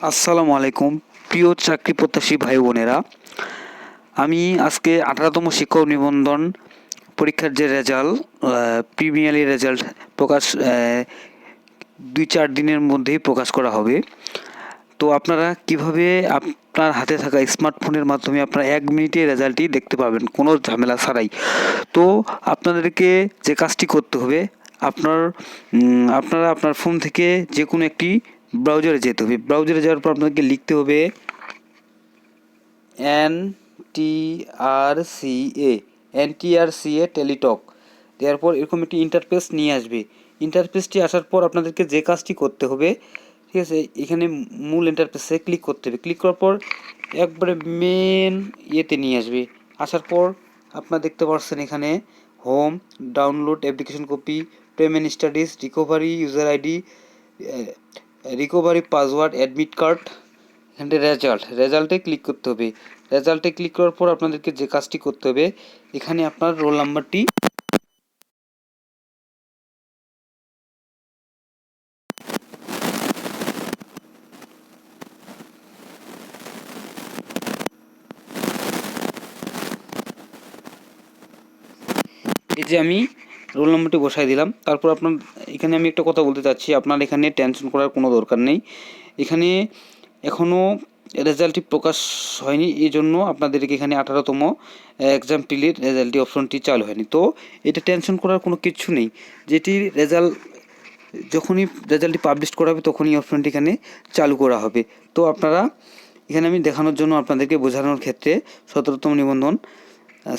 আসসালামু আলাইকুম প্রিয় চাকরি প্রত্যাশী ভাই বোনেরা। আমি আজকে 18তম শিক্ষক নিবন্ধন পরীক্ষার যে রেজাল্ট প্রিমিয়ারলি রেজাল্ট প্রকাশ 2-4 দিনের মধ্যেই প্রকাশ করা হবে। তো আপনারা কিভাবে আপনার হাতে থাকা স্মার্টফোনের মাধ্যমে আপনারা 1 মিনিটে রেজাল্টটি দেখতে পাবেন কোনো ঝামেলা ছাড়াই। তো আপনাদেরকে যে কাজটি করতে হবে, আপনারা আপনার ফোন থেকে যে কোনো একটি ব্রাউজারে যেতে হবে। ব্রাউজারে যাওয়ার পর আপনাদেরকে লিখতে হবে NTRCA টেলিটক। দেওয়ার পর এরকম একটি ইন্টারফেস নিয়ে আসবে। ইন্টারফেসটি আসার পর আপনাদেরকে যে কাজটি করতে হবে, ঠিক আছে, এখানে মূল ইন্টারফেসে ক্লিক করতে হবে। ক্লিক করার পর একবারে মেন ইয়েতে নিয়ে আসবে। আসার পর আপনারা দেখতে পাচ্ছেন এখানে home, download application copy, payment status, recovery user ID, recovery password, admit card, এখানে রেজাল্টে ক্লিক করতে হবে। রেজাল্টে ক্লিক করার পর আপনাদেরকে যে কাজটি করতে হবে, এখানে আপনার রোল নাম্বারটি এই যে আমি রোল নাম্বারটি বসাই দিলাম। তারপর আপনার এখানে আমি একটা কথা বলতে চাচ্ছি, আপনার এখানে টেনশন করার কোনো দরকার নেই। এখানে এখনও রেজাল্টটি প্রকাশ হয়নি, এই জন্য আপনাদেরকে এখানে 18তম এক্সাম পিলের রেজাল্টটি অপশনটি চালু হয়নি। তো এটা টেনশন করার কোনো কিছু নেই। যেটি যখনই রেজাল্টটি পাবলিশ করা হবে তখনই অপশনটি এখানে চালু করা হবে। তো আপনারা এখানে আমি দেখানোর জন্য আপনাদেরকে বোঝানোর ক্ষেত্রে 17তম নিবন্ধন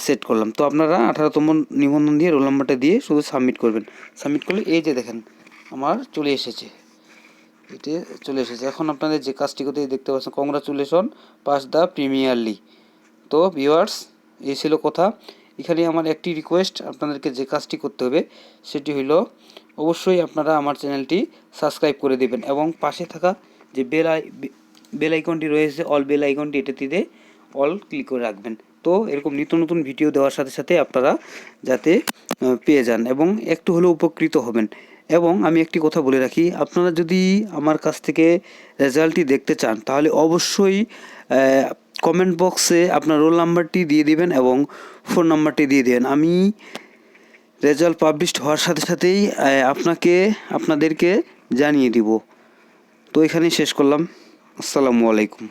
সেট করলাম। তো আপনারা 18তম নিবন্ধন দিয়ে রোল নাম্বারটা দিয়ে শুধু সাবমিট করবেন। সাবমিট করলে এই যে দেখেন আমার চলে এসেছে, এখন আপনাদের যে কাজটি করতে দেখতে পাচ্ছেন, কংগ্রাচুলেশন পাস দ্য প্রিমিয়ারলি। তো ভিউয়ার্স, এই ছিল কথা। এখানে আমার একটি রিকোয়েস্ট, আপনাদেরকে যে কাজটি করতে হবে সেটি হলো অবশ্যই আপনারা আমার চ্যানেলটি সাবস্ক্রাইব করে দেবেন এবং পাশে থাকা যে বেল আইকনটি রয়েছে, অল বেল আইকনটি, এটাতে অল ক্লিক করে রাখবেন। তো এরকম নিত্য নতুন ভিডিও দেওয়ার সাথে সাথে আপনারা যাতে পেয়ে যান এবং একটু হলেও উপকৃত হবেন। এবং আমি একটি কথা বলে রাখি, আপনারা যদি আমার কাছ থেকে রেজাল্টটি দেখতে চান তাহলে অবশ্যই কমেন্ট বক্সে আপনার রোল নাম্বারটি দিয়ে দিবেন এবং ফোন নাম্বারটি দিয়ে দেবেন। আমি রেজাল্ট পাবলিশড হওয়ার সাথে সাথেই আপনাদেরকে জানিয়ে দিব। তো এখানেই শেষ করলাম। আসসালামু আলাইকুম।